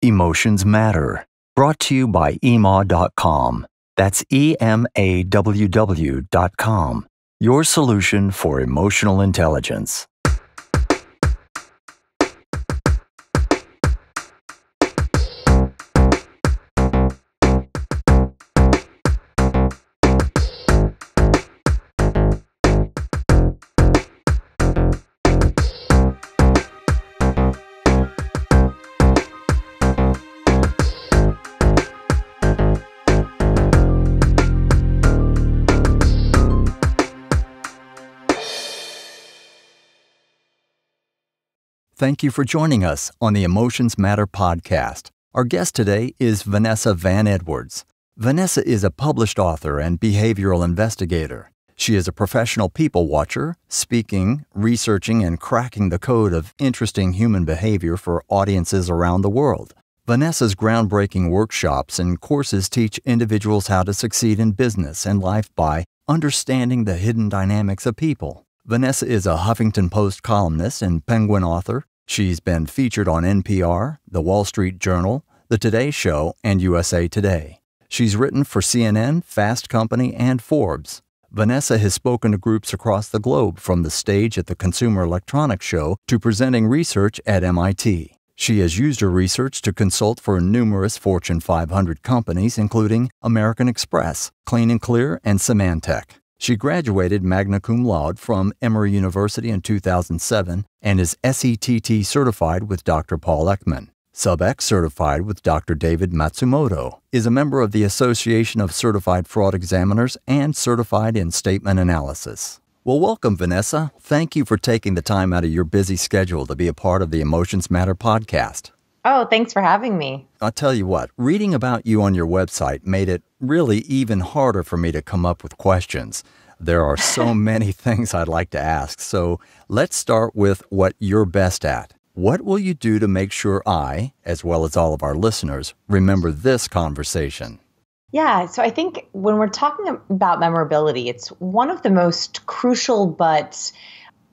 Emotions Matter, brought to you by emaw.com. That's EMAWW.com, your solution for emotional intelligence. Thank you for joining us on the Emotions Matter podcast. Our guest today is Vanessa Van Edwards. Vanessa is a published author and behavioral investigator. She is a professional people watcher, speaking, researching, and cracking the code of interesting human behavior for audiences around the world. Vanessa's groundbreaking workshops and courses teach individuals how to succeed in business and life by understanding the hidden dynamics of people. Vanessa is a Huffington Post columnist and Penguin author. She's been featured on NPR, The Wall Street Journal, The Today Show, and USA Today. She's written for CNN, Fast Company, and Forbes. Vanessa has spoken to groups across the globe, from the stage at the Consumer Electronics Show to presenting research at MIT. She has used her research to consult for numerous Fortune 500 companies, including American Express, Clean & Clear, and Symantec. She graduated magna cum laude from Emory University in 2007 and is SETT certified with Dr. Paul Ekman. Sub-X certified with Dr. David Matsumoto, is a member of the Association of Certified Fraud Examiners and certified in statement analysis. Well, welcome, Vanessa. Thank you for taking the time out of your busy schedule to be a part of the Emotions Matter podcast. Oh, thanks for having me. I'll tell you what, reading about you on your website made it really even harder for me to come up with questions. There are so many things I'd like to ask. So let's start with what you're best at. What will you do to make sure I, as well as all of our listeners, remember this conversation? Yeah, so I think when we're talking about memorability, it's one of the most crucial but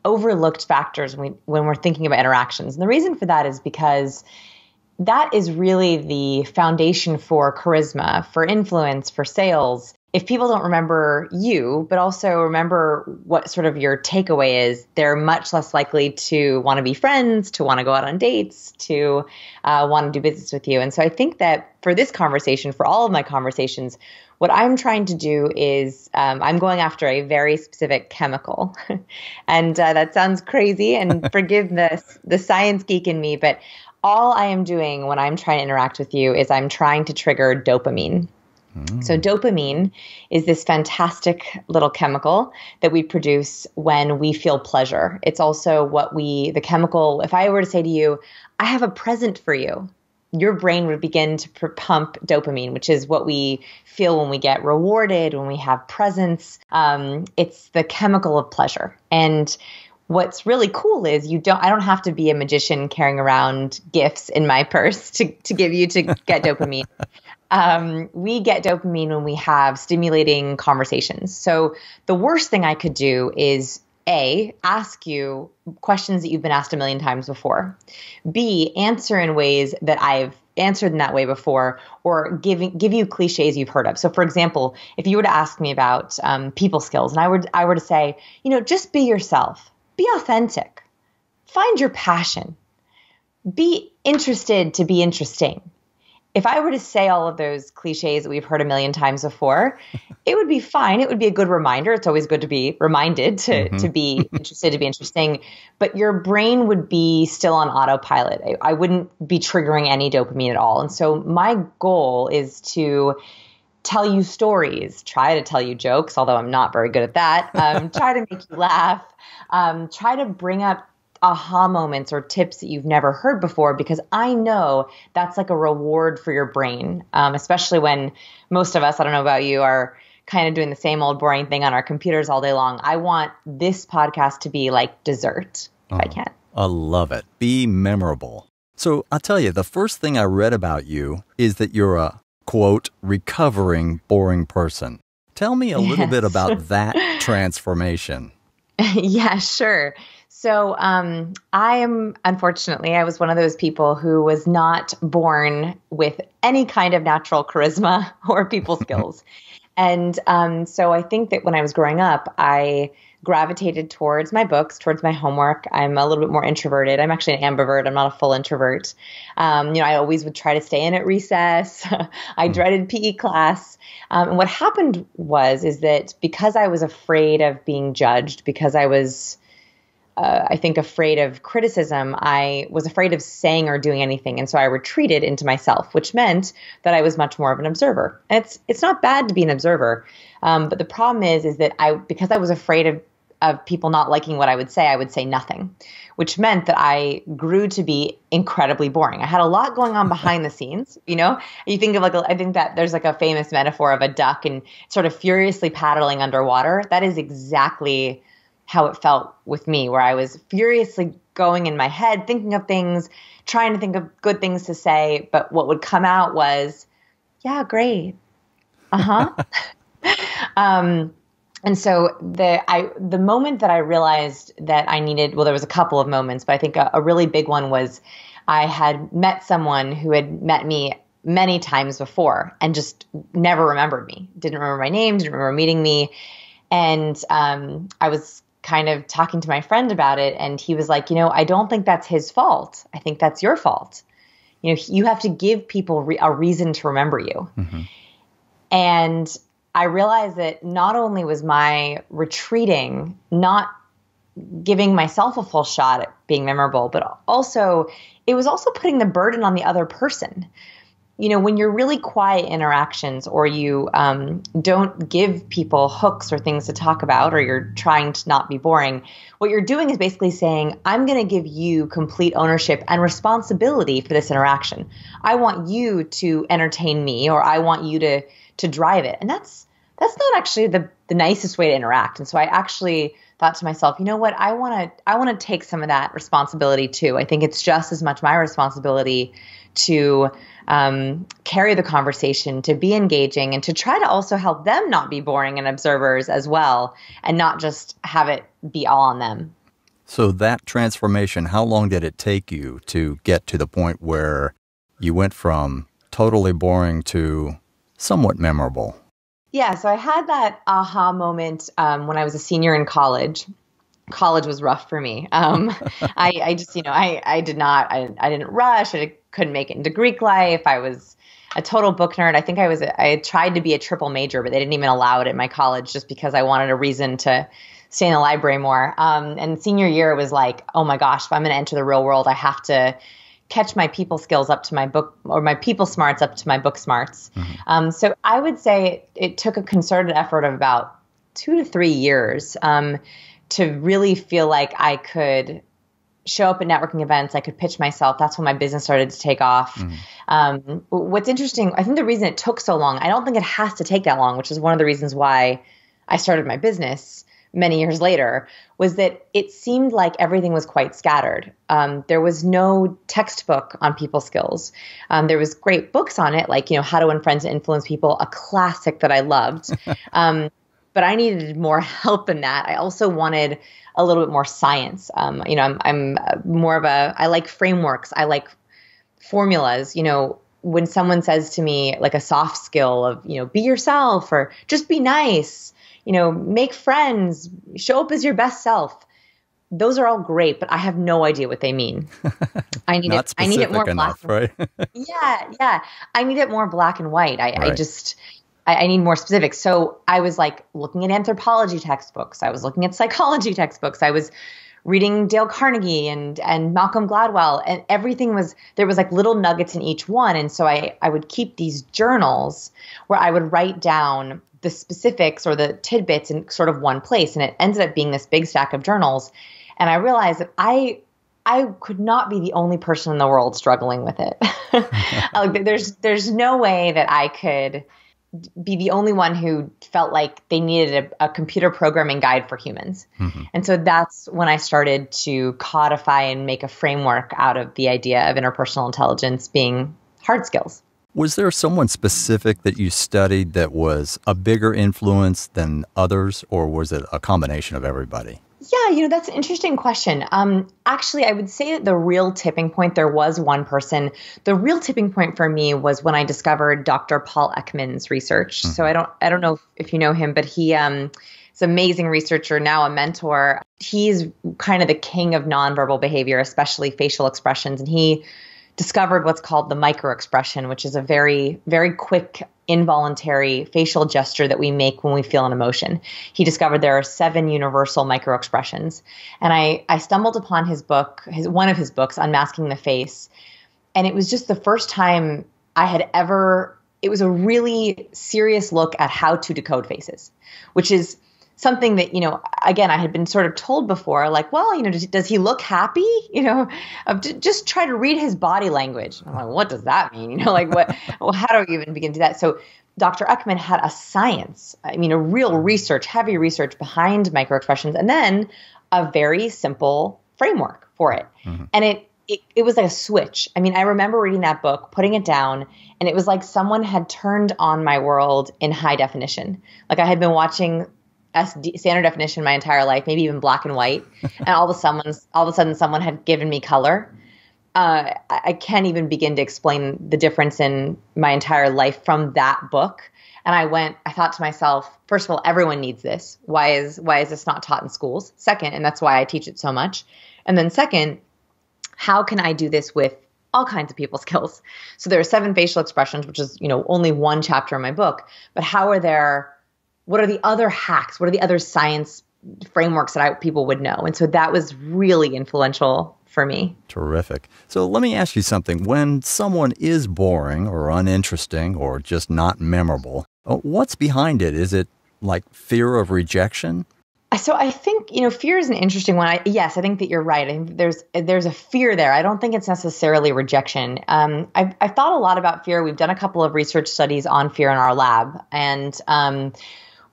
overlooked factors when we're thinking about interactions. And the reason for that is because that is really the foundation for charisma, for influence, for sales. If people don't remember you, but also remember what sort of your takeaway is, they're much less likely to want to be friends, to want to go out on dates, to want to do business with you. And so I think that for this conversation, for all of my conversations, what I'm trying to do is I'm going after a very specific chemical. And that sounds crazy, and forgive the science geek in me, but all I am doing when I'm trying to interact with you is I'm trying to trigger dopamine. So dopamine is this fantastic little chemical that we produce when we feel pleasure. It's also the chemical, if I were to say to you, I have a present for you, your brain would begin to pump dopamine, which is what we feel when we get rewarded, when we have presents. It's the chemical of pleasure. And what's really cool is I don't have to be a magician carrying around gifts in my purse to give you to get dopamine. We get dopamine when we have stimulating conversations. So the worst thing I could do is A, ask you questions that you've been asked a million times before. B, answer in ways that I've answered in that way before, or give you cliches you've heard of. So for example, if you were to ask me about people skills, and I were to say, just be yourself. Be authentic. Find your passion. Be interested to be interesting. If I were to say all of those cliches that we've heard a million times before, it would be fine. It would be a good reminder. It's always good to be reminded to be interested, to be interesting. But your brain would be still on autopilot. I wouldn't be triggering any dopamine at all. And so my goal is to tell you stories, try to tell you jokes, although I'm not very good at that. Try to make you laugh. Try to bring up aha moments or tips that you've never heard before, because I know that's like a reward for your brain, especially when most of us, I don't know about you, are kind of doing the same old boring thing on our computers all day long. I want this podcast to be like dessert, if I can. I love it. Be memorable. So I'll tell you, the first thing I read about you is that you're a, quote, recovering boring person. Tell me a little bit about that transformation. Yeah, sure. So unfortunately, I was one of those people who was not born with any kind of natural charisma or people skills. And so I think that when I was growing up, I gravitated towards my books, towards my homework. I'm a little bit more introverted. I'm actually an ambivert. I'm not a full introvert. I always would try to stay in at recess. I dreaded PE class. And what happened is that because I was afraid of being judged, because I was I think, afraid of criticism, I was afraid of saying or doing anything. And so I retreated into myself, which meant that I was much more of an observer. And it's not bad to be an observer. But the problem is that because I was afraid of people not liking what I would say nothing, which meant that I grew to be incredibly boring. I had a lot going on behind the scenes. You think of I think that there's like a famous metaphor of a duck and sort of furiously paddling underwater. That is exactly how it felt with me, where I was furiously going in my head, thinking of things, trying to think of good things to say. But what would come out was, yeah, great. Uh-huh. And so the moment that I realized that I needed, well, there was a couple of moments, but I think a really big one was I had met someone who had met me many times before and just never remembered me, didn't remember my name, didn't remember meeting me. And I was kind of talking to my friend about it, and he was like, I don't think that's his fault. I think that's your fault. You have to give people a reason to remember you. Mm-hmm. And I realized that not only was my retreating, not giving myself a full shot at being memorable, but it was also putting the burden on the other person. When you're really quiet interactions, or you don't give people hooks or things to talk about, or you're trying to not be boring, what you're doing is basically saying, I'm going to give you complete ownership and responsibility for this interaction. I want you to entertain me, or I want you to drive it. And that's not actually the nicest way to interact. And so I actually thought to myself, you know what, I want to take some of that responsibility too. I think it's just as much my responsibility to carry the conversation, to be engaging, and to try to also help them not be boring and observers as well, and not just have it be all on them. So that transformation, how long did it take you to get to the point where you went from totally boring to somewhat memorable? Yeah, so I had that aha moment when I was a senior in college. College was rough for me. I just, I didn't rush. I couldn't make it into Greek life. I was a total book nerd. I think I had tried to be a triple major, but they didn't even allow it at my college just because I wanted a reason to stay in the library more. And senior year was like, oh my gosh, if I'm going to enter the real world, I have to catch my people skills up to my book, or my people smarts up to my book smarts. Mm-hmm. So I would say it took a concerted effort of about 2 to 3 years to really feel like I could show up at networking events. I could pitch myself. That's when my business started to take off. Mm-hmm. What's interesting, I think the reason it took so long, I don't think it has to take that long, which is one of the reasons why I started my business many years later, was that it seemed like everything was quite scattered. There was no textbook on people skills. There was great books on it, like, How to Win Friends and Influence People, a classic that I loved. But I needed more help than that. I also wanted a little bit more science. I'm more of I like frameworks. I like formulas. When someone says to me like a soft skill of, be yourself, or just be nice, make friends, show up as your best self. Those are all great, but I have no idea what they mean. I need it more enough, black. Right? Yeah. I need it more black and white. I need more specifics. So I was like looking at anthropology textbooks. I was looking at psychology textbooks. I was reading Dale Carnegie and Malcolm Gladwell, and there was like little nuggets in each one. And so I would keep these journals where I would write down the specifics or the tidbits in sort of one place. And it ended up being this big stack of journals. And I realized that I could not be the only person in the world struggling with it. Like, there's no way that I could be the only one who felt like they needed a computer programming guide for humans. Mm-hmm. And so that's when I started to codify and make a framework out of the idea of interpersonal intelligence being hard skills. Was there someone specific that you studied that was a bigger influence than others, or was it a combination of everybody? Yeah, that's an interesting question. Actually, I would say that the real tipping point, there was one person. The real tipping point for me was when I discovered Dr. Paul Ekman's research. So I don't know if you know him, but he is an amazing researcher, now a mentor. He's kind of the king of nonverbal behavior, especially facial expressions. And he discovered what's called the microexpression, which is a very, very quick, involuntary facial gesture that we make when we feel an emotion. He discovered there are 7 universal microexpressions. And I stumbled upon his book, one of his books, Unmasking the Face. And it was just the first time it was a really serious look at how to decode faces, which is something that, again, I had been sort of told before, like, well, does he look happy? Just try to read his body language. I'm like, what does that mean? What, well, how do I even begin to do that? So Dr. Ekman had a science, a real research, heavy research behind microexpressions, and then a very simple framework for it. Mm-hmm. And it was like a switch. I remember reading that book, putting it down, and it was like someone had turned on my world in high definition. Like I had been watching standard definition my entire life, maybe even black and white. And all of a sudden someone had given me color. I can't even begin to explain the difference in my entire life from that book. And I thought to myself, first of all, everyone needs this. Why is this not taught in schools? Second, and that's why I teach it so much. And then second, how can I do this with all kinds of people skills? So there are 7 facial expressions, which is, only one chapter in my book, but what are the other hacks? What are the other science frameworks that people would know? And so that was really influential for me. Terrific. So let me ask you something. When someone is boring or uninteresting or just not memorable, what's behind it? Is it like fear of rejection? So I think, fear is an interesting one. Yes, I think that you're right. I think there's a fear there. I don't think it's necessarily rejection. I've thought a lot about fear. We've done a couple of research studies on fear in our lab. And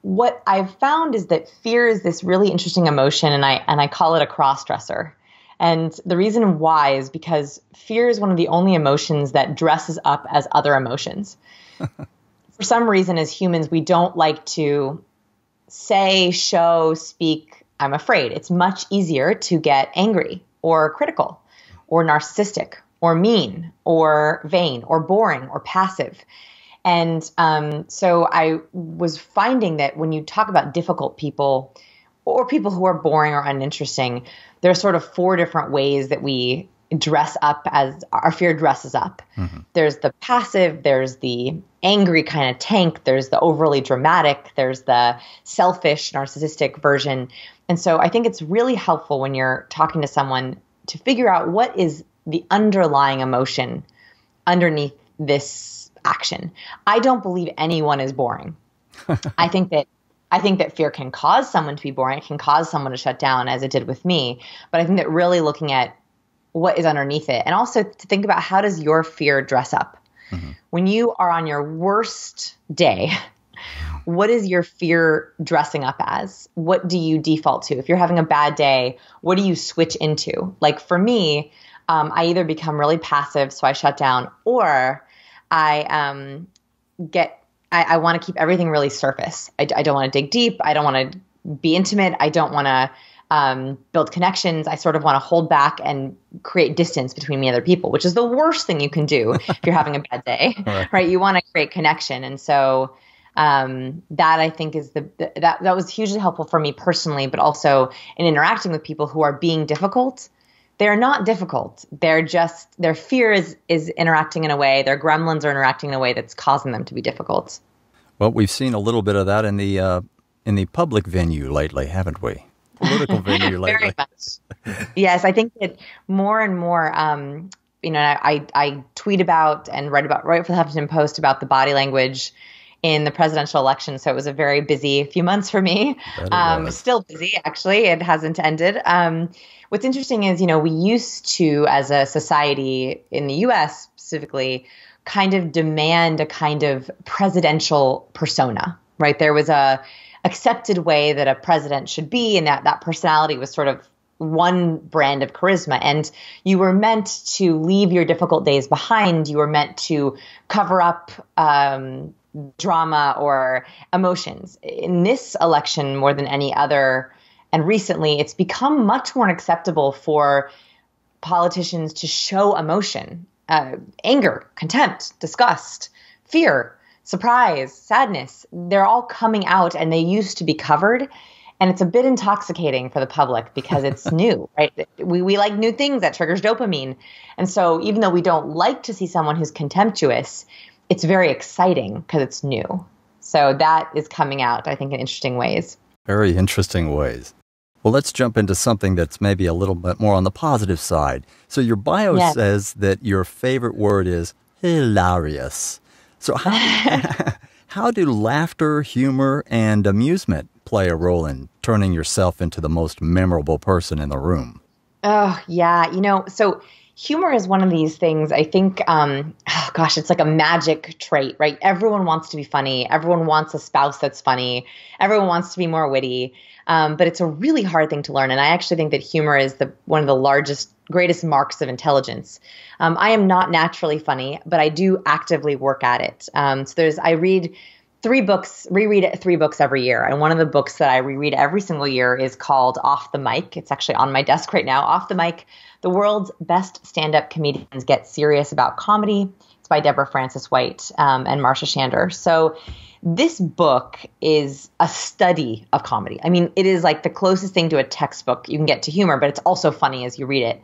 what I've found is that fear is this really interesting emotion, and I call it a cross-dresser. And the reason why is because fear is one of the only emotions that dresses up as other emotions. For some reason, as humans, we don't like to say, show, speak, I'm afraid. It's much easier to get angry or critical or narcissistic or mean or vain or boring or passive. And so I was finding that when you talk about difficult people or people who are boring or uninteresting, there are sort of 4 different ways that we dress up as our fear dresses up. Mm-hmm. There's the passive, there's the angry kind of tank, there's the overly dramatic, there's the selfish, narcissistic version. And so I think it's really helpful when you're talking to someone to figure out what is the underlying emotion underneath this action. I don't believe anyone is boring. I think that fear can cause someone to be boring. It can cause someone to shut down, as it did with me. But I think that really looking at what is underneath it, and also to think about, how does your fear dress up? Mm-hmm. When you are on your worst day, what is your fear dressing up as? What do you default to? If you're having a bad day, what do you switch into? Like for me, I either become really passive, so I shut down, or I want to keep everything really surface. I don't want to dig deep. I don't want to be intimate. I don't want to build connections. I sort of want to hold back and create distance between me and other people, which is the worst thing you can do if you're having a bad day, right? You want to create connection. And so that I think is that was hugely helpful for me personally, but also in interacting with people who are being difficult. They're not difficult. They're just, their fear is interacting in a way, their gremlins are interacting in a way that's causing them to be difficult. Well, we've seen a little bit of that in the public venue lately, haven't we? Political venue lately. Very much. Yes, I think that more and more, I tweet about and write for the Huffington Post about the body language in the presidential election. So it was a very busy few months for me. Still busy, actually. It hasn't ended. What's interesting is, we used to, as a society in the U.S. specifically, kind of demand a kind of presidential persona, right? There was a accepted way that a president should be, and that personality was sort of one brand of charisma. And you were meant to leave your difficult days behind. You were meant to cover up drama or emotions. In this election, more than any other, And recently, it's become much more acceptable for politicians to show emotion, anger, contempt, disgust, fear, surprise, sadness. They're all coming out, and they used to be covered. And it's a bit intoxicating for the public because it's new, right? We like new things. That triggers dopamine. And so even though we don't like to see someone who's contemptuous, it's very exciting because it's new. So that is coming out, I think, in interesting ways. Very interesting ways. Well, let's jump into something that's maybe a little bit more on the positive side. So your bio says that your favorite word is hilarious. So how do laughter, humor, and amusement play a role in turning yourself into the most memorable person in the room? Oh, yeah. So humor is one of these things, I think, it's like a magic trait, right? Everyone wants to be funny. Everyone wants a spouse that's funny. Everyone wants to be more witty. But it's a really hard thing to learn. And I actually think that humor is one of the greatest marks of intelligence. I am not naturally funny, but I do actively work at it. I read reread 3 books every year. And one of the books that I reread every single year is called Off the Mic. It's actually on my desk right now. Off the Mic, The World's Best Stand-Up Comedians Get Serious About Comedy. It's by Deborah Francis White and Marcia Shander. So this book is a study of comedy. I mean, it is like the closest thing to a textbook you can get to humor, but it's also funny as you read it.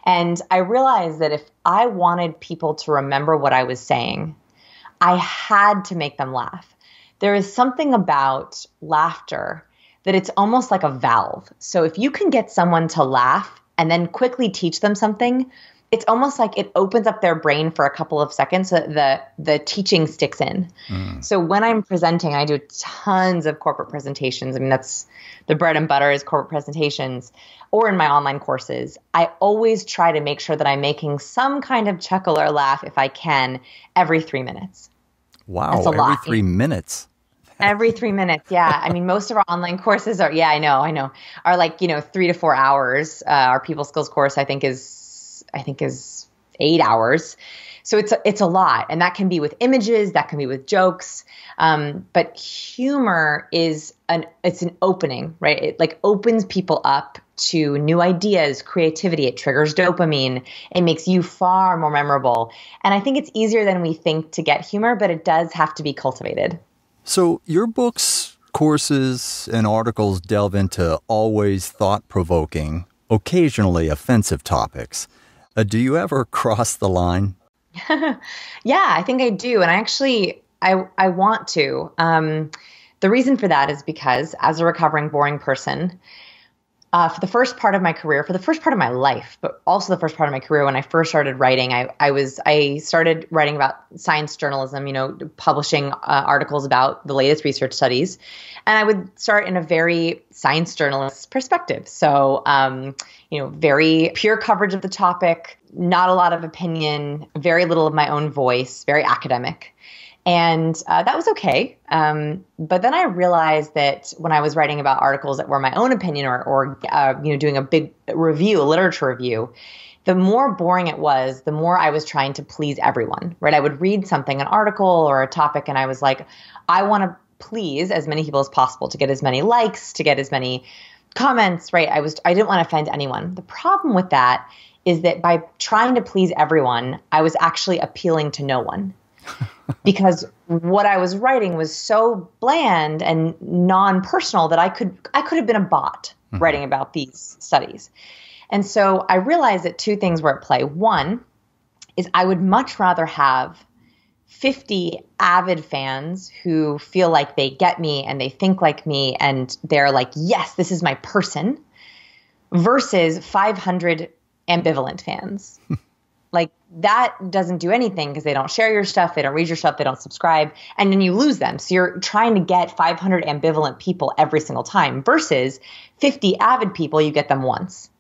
And I realized that if I wanted people to remember what I was saying, I had to make them laugh. There is something about laughter that it's almost like a valve. So if you can get someone to laugh and then quickly teach them something, it's almost like it opens up their brain for a couple of seconds so that the teaching sticks in. So when I'm presenting, I do tons of corporate presentations. I mean, that's the bread and butter is corporate presentations, or in my online courses. I always try to make sure that I'm making some kind of chuckle or laugh, if I can, every 3 minutes. Wow, that's a lot. Every 3 minutes. Every 3 minutes, yeah. I mean, most of our online courses are, are like, 3 to 4 hours. Our people skills course, I think is 8 hours. So it's a lot. And that can be with images, that can be with jokes. But humor it's an opening, right? It like opens people up to new ideas, creativity. It triggers dopamine. It makes you far more memorable. And I think it's easier than we think to get humor, but it does have to be cultivated. So your books, courses, and articles delve into always thought-provoking, occasionally offensive topics. Do you ever cross the line? Yeah, I think I do. And I want to. The reason for that is because as a recovering boring person, for the first part of my career, for the first part of my life, but also the first part of my career when I first started writing, I started writing about science journalism, publishing articles about the latest research studies. And I would start in a very science journalist perspective. So, very pure coverage of the topic, not a lot of opinion, very little of my own voice, very academic. And that was okay. But then I realized that when I was writing about articles that were my own opinion or doing a big review, a literature review, the more boring it was, the more I was trying to please everyone, right? I would read something, an article or a topic, and I was like, I want to please as many people as possible to get as many likes, to get as many comments, right? I didn't want to offend anyone. The problem with that is that by trying to please everyone, I was actually appealing to no one. Because what I was writing was so bland and non-personal that I could have been a bot writing about these studies. And so I realized that 2 things were at play. One is I would much rather have 50 avid fans who feel like they get me and they think like me and they're like, yes, this is my person, versus 500 ambivalent fans. Like that doesn't do anything because they don't share your stuff, they don't read your stuff, they don't subscribe, and then you lose them. So you're trying to get 500 ambivalent people every single time versus 50 avid people, you get them once.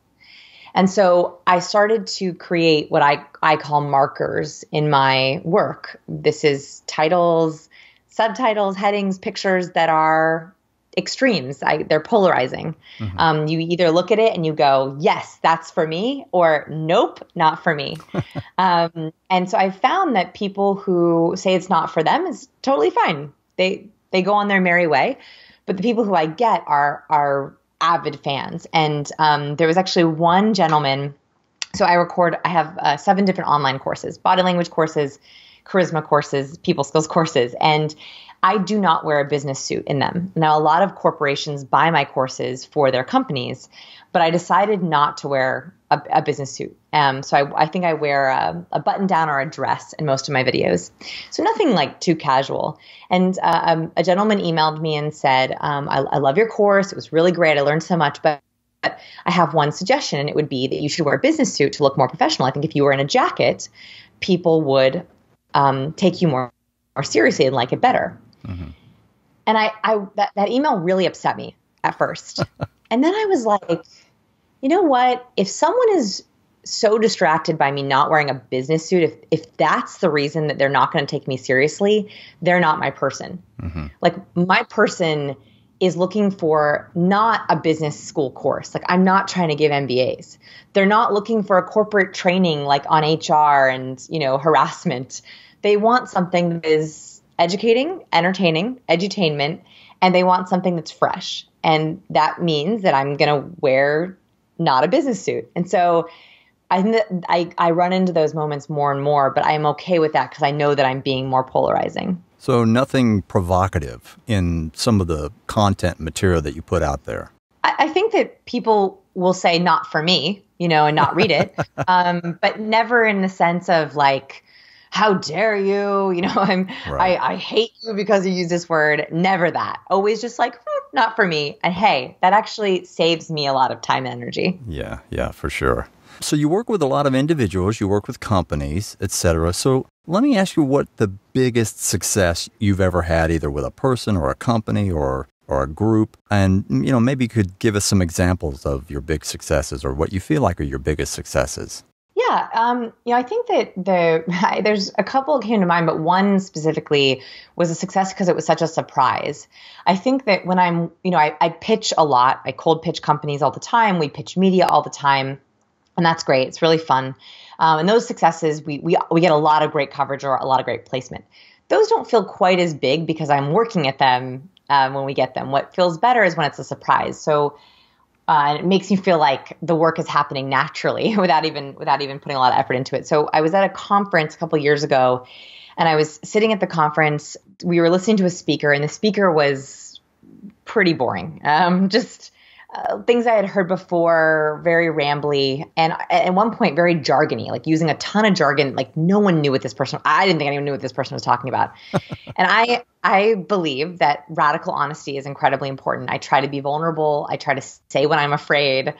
And so I started to create what I call markers in my work. This is titles, subtitles, headings, pictures that are extremes. They're polarizing. You either look at it and you go, yes, that's for me, or nope, not for me. And so I found that people who say it's not for them is totally fine. They go on their merry way. But the people who I get are avid fans. And there was actually one gentleman. So I have 7 different online courses: body language courses, charisma courses, people skills courses. And I do not wear a business suit in them. Now, a lot of corporations buy my courses for their companies, but I decided not to wear a business suit. So I think I wear a button down or a dress in most of my videos. So nothing like too casual. And a gentleman emailed me and said, I love your course. It was really great. I learned so much, but I have one suggestion, and it would be that you should wear a business suit to look more professional. I think if you were in a jacket, people would take you more seriously and like it better. Mm-hmm. And that email really upset me at first. And then I was like, you know what? If someone is so distracted by me not wearing a business suit, if that's the reason that they're not going to take me seriously, they're not my person. Mm-hmm. Like, my person is looking for not a business school course. Like, I'm not trying to give MBAs. They're not looking for a corporate training like on HR and, harassment. They want something that is educating, entertaining, edutainment, and they want something that's fresh. And that means that I'm going to wear not a business suit. And so I think that I run into those moments more and more, but I'm okay with that because I know that I'm being more polarizing. So nothing provocative in some of the content material that you put out there? I think that people will say not for me, and not read it, but never in the sense of like, how dare you? I hate you because you use this word. Never that. Always just like, not for me. And hey, that actually saves me a lot of time and energy. Yeah, for sure. So you work with a lot of individuals, you work with companies, etc. So let me ask you what the biggest success you've ever had, either with a person or a company or a group. And, maybe you could give us some examples of your big successes or what you feel like are your biggest successes. Yeah, I think that there's a couple that came to mind, but one specifically was a success because it was such a surprise. I think that when I pitch a lot. I cold pitch companies all the time. We pitch media all the time, and that's great. It's really fun. And those successes, we get a lot of great coverage or a lot of great placement. Those don't feel quite as big because I'm working at them when we get them. What feels better is when it's a surprise. So. And it makes me feel like the work is happening naturally without even putting a lot of effort into it. So I was at a conference a couple of years ago, and I was sitting at the conference. We were listening to a speaker, and the speaker was pretty boring. Just things I had heard before, very rambly, and at one point very jargony, like using a ton of jargon. Like no one knew what this person. I didn't think anyone knew what this person was talking about. And I believe that radical honesty is incredibly important. I try to be vulnerable. I try to say when I'm afraid,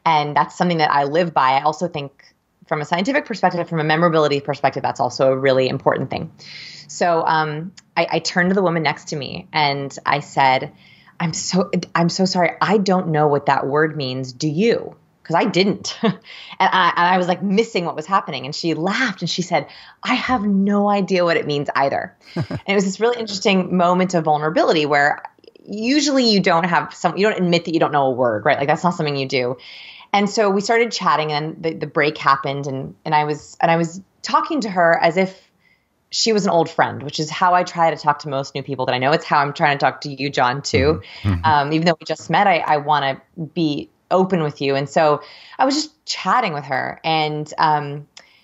and that's something that I live by. I also think, from a scientific perspective, from a memorability perspective, that's also a really important thing. So I turned to the woman next to me and I said, I'm so sorry. I don't know what that word means. Do you? Because I didn't. and I was like missing what was happening. And she laughed and she said, I have no idea what it means either. And it was this really interesting moment of vulnerability where usually you don't admit that you don't know a word, right? Like that's not something you do. And so we started chatting, and the break happened, and I was talking to her as if she was an old friend, which is how I try to talk to most new people that I know. It's how I'm trying to talk to you, John, too. Mm-hmm. Even though we just met, I want to be open with you. And so I was just chatting with her, and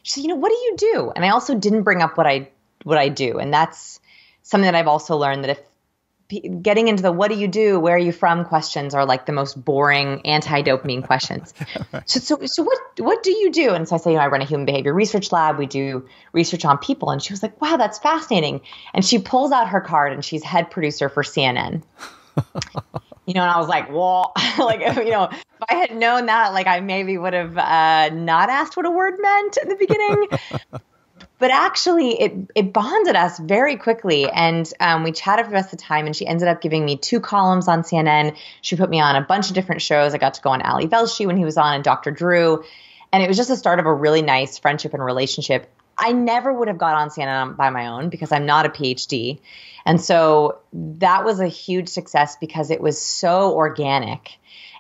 she said, what do you do? And I also didn't bring up what I do. And that's something that I've also learned, that if getting into the what do you do, where are you from questions are like the most boring anti-dopamine questions. So what do you do? And so I say, I run a human behavior research lab. We do research on people. And she was like, wow, that's fascinating. And she pulls out her card, and she's head producer for CNN. And I was like, well, if I had known that, I maybe would have not asked what a word meant in the beginning. But actually, it bonded us very quickly, and we chatted for the rest of the time, and she ended up giving me 2 columns on CNN. She put me on a bunch of different shows. I got to go on Ali Velshi when he was on, and Dr. Drew, and it was just the start of a really nice friendship and relationship. I never would have got on CNN by my own because I'm not a PhD, and so that was a huge success because it was so organic.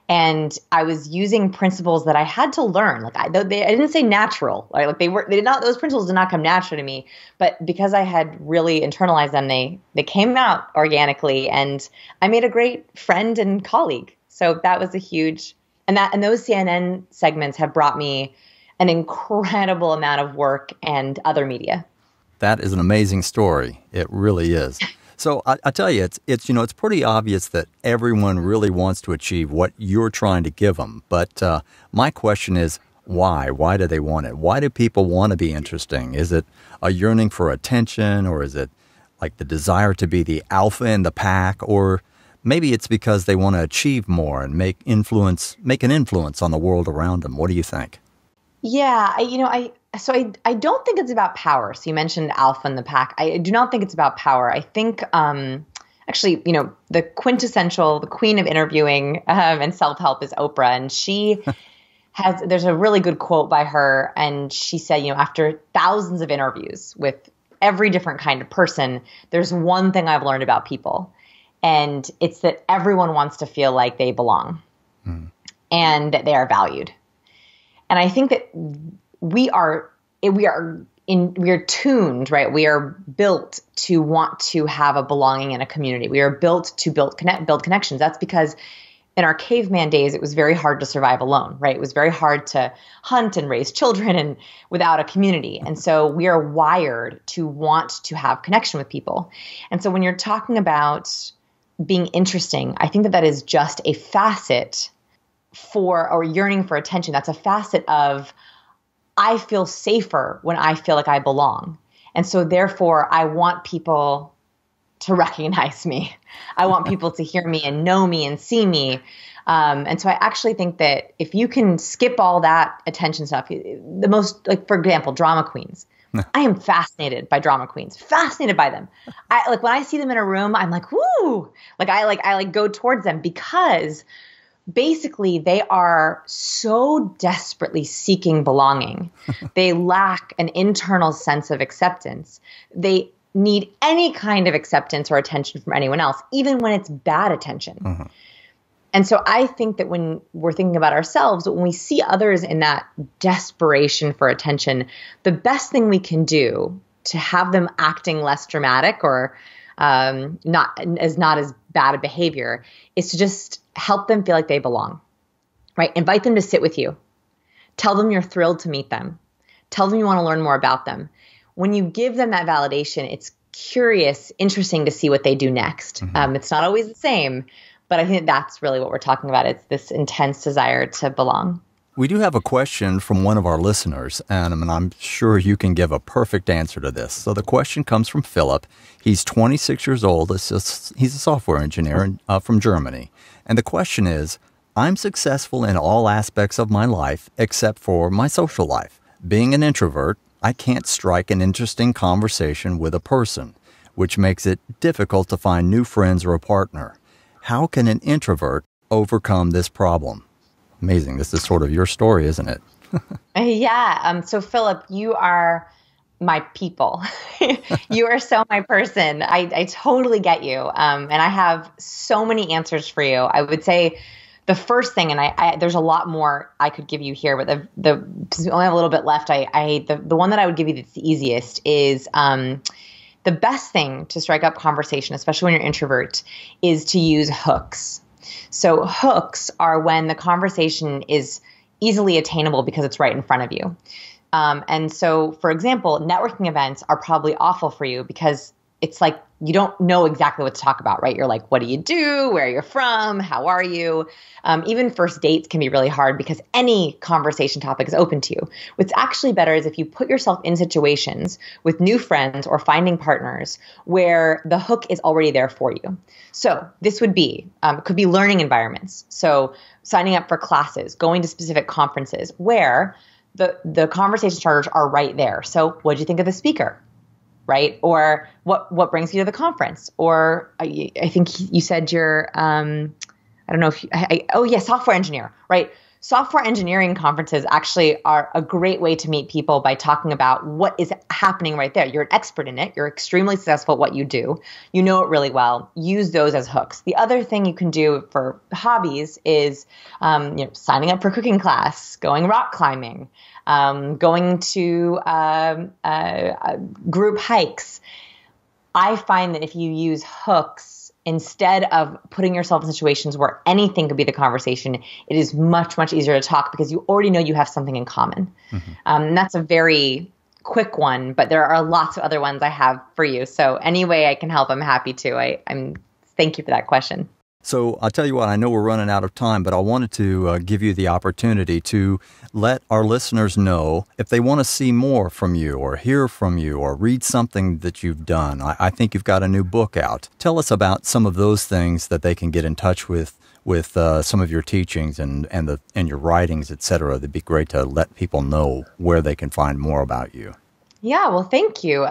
And I was using principles that I had to learn. I didn't say natural. Those principles did not come naturally to me. But because I had really internalized them, they came out organically, and I made a great friend and colleague. So that was a huge, and those CNN segments have brought me an incredible amount of work and other media. That is an amazing story. It really is. So I tell you, it's pretty obvious that everyone really wants to achieve what you're trying to give them. But my question is, why? Why do they want it? Why do people want to be interesting? Is it a yearning for attention, or is it like the desire to be the alpha in the pack, or maybe it's because they want to achieve more and make an influence on the world around them? What do you think? Yeah, I don't think it's about power. So you mentioned alpha in the pack. I do not think it's about power. I think actually, the queen of interviewing and self-help is Oprah, and she there's a really good quote by her, and she said, after thousands of interviews with every different kind of person, there's one thing I've learned about people, and it's that everyone wants to feel like they belong and that they are valued. And I think that we are tuned, right? We are built to want to have a belonging in a community. We are built to build connections. That's because in our caveman days, it was very hard to survive alone, right? It was very hard to hunt and raise children and without a community. And so we are wired to want to have connection with people. And so when you're talking about being interesting, I think that is just a facet or yearning for attention. That's a facet of, I feel safer when I feel like I belong. And so therefore, I want people to recognize me. I want people to hear me and know me and see me. And so I actually think that if you can skip all that attention stuff, the most, like, for example, drama queens. I am fascinated by drama queens, fascinated by them. When I see them in a room, I'm like, woo, I go towards them because basically they are so desperately seeking belonging. They lack an internal sense of acceptance. They need any kind of acceptance or attention from anyone else, even when it's bad attention. Mm-hmm. And so I think that when we're thinking about ourselves, when we see others in that desperation for attention, the best thing we can do to have them acting less dramatic or not as bad a behavior is to just help them feel like they belong, right? Invite them to sit with you. Tell them you're thrilled to meet them. Tell them you want to learn more about them. When you give them that validation, it's curious, interesting to see what they do next. Mm-hmm. It's not always the same, but I think that's really what we're talking about. It's this intense desire to belong. We do have a question from one of our listeners, and I'm sure you can give a perfect answer to this. So the question comes from Philip. He's 26 years old. He's a software engineer from Germany. And the question is, I'm successful in all aspects of my life except for my social life. Being an introvert, I can't strike an interesting conversation with a person, which makes it difficult to find new friends or a partner. How can an introvert overcome this problem? Amazing. This is sort of your story, isn't it? Yeah. So Philip, you are my people. You are so my person. I totally get you. And I have so many answers for you. I would say the first thing, and there's a lot more I could give you here, but since we only have a little bit left, the one that I would give you that's the easiest is the best thing to strike up conversation, especially when you're an introvert, is to use hooks. So hooks are when the conversation is easily attainable because it's right in front of you. And so, for example, networking events are probably awful for you because it's like you don't know exactly what to talk about, right? You're like, what do you do? Where are you from? How are you? Even first dates can be really hard because any conversation topic is open to you. What's actually better is if you put yourself in situations with new friends or finding partners where the hook is already there for you. So this would be, could be learning environments. So signing up for classes, going to specific conferences where the conversation starters are right there. So what did you think of the speaker? Right? Or what brings you to the conference? Or I think you said you're, I don't know if software engineer, right? Software engineering conferences actually are a great way to meet people by talking about what is happening right there. You're an expert in it. You're extremely successful at what you do. You know it really well. Use those as hooks. The other thing you can do for hobbies is, signing up for cooking class, going rock climbing, going to group hikes. I find that if you use hooks instead of putting yourself in situations where anything could be the conversation, it is much, much easier to talk because you already know you have something in common. And that's a very quick one, but there are lots of other ones I have for you. So any way I can help, I'm happy to. Thank you for that question. So I'll tell you what, I know we're running out of time, but I wanted to give you the opportunity to let our listeners know if they want to see more from you or hear from you or read something that you've done. I think you've got a new book out. Tell us about some of those things that they can get in touch with some of your teachings and your writings, et cetera. It'd be great to let people know where they can find more about you. Yeah, well, thank you.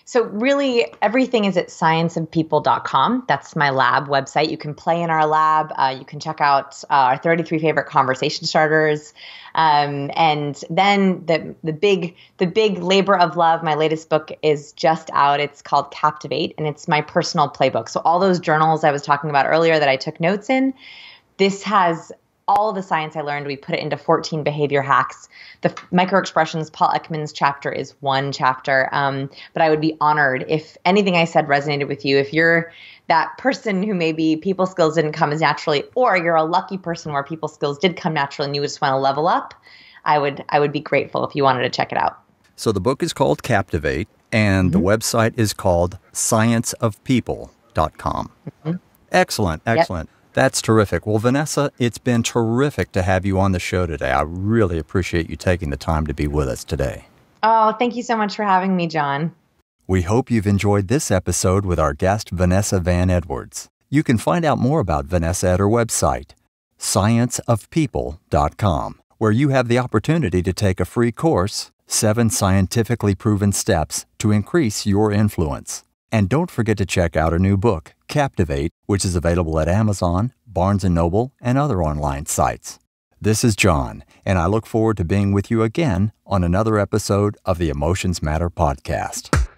So really, everything is at scienceofpeople.com. That's my lab website. You can play in our lab. You can check out our 33 favorite conversation starters. And then the big labor of love, my latest book is just out. It's called Captivate, and it's my personal playbook. So all those journals I was talking about earlier that I took notes in, this has all the science I learned. We put it into 14 behavior hacks. The microexpressions, Paul Ekman's chapter is one chapter. But I would be honored if anything I said resonated with you. If you're that person who maybe people skills didn't come as naturally, or you're a lucky person where people skills did come naturally and you just want to level up, I would be grateful if you wanted to check it out. So the book is called Captivate, and the website is called scienceofpeople.com. Excellent. Yep. That's terrific. Well, Vanessa, it's been terrific to have you on the show today. I really appreciate you taking the time to be with us today. Oh, thank you so much for having me, John. We hope you've enjoyed this episode with our guest, Vanessa Van Edwards. You can find out more about Vanessa at her website, scienceofpeople.com, where you have the opportunity to take a free course, 7 scientifically proven steps to increase your influence. And don't forget to check out her new book, Captivate, which is available at Amazon, Barnes & Noble, and other online sites. This is John, and I look forward to being with you again on another episode of the Emotions Matter podcast.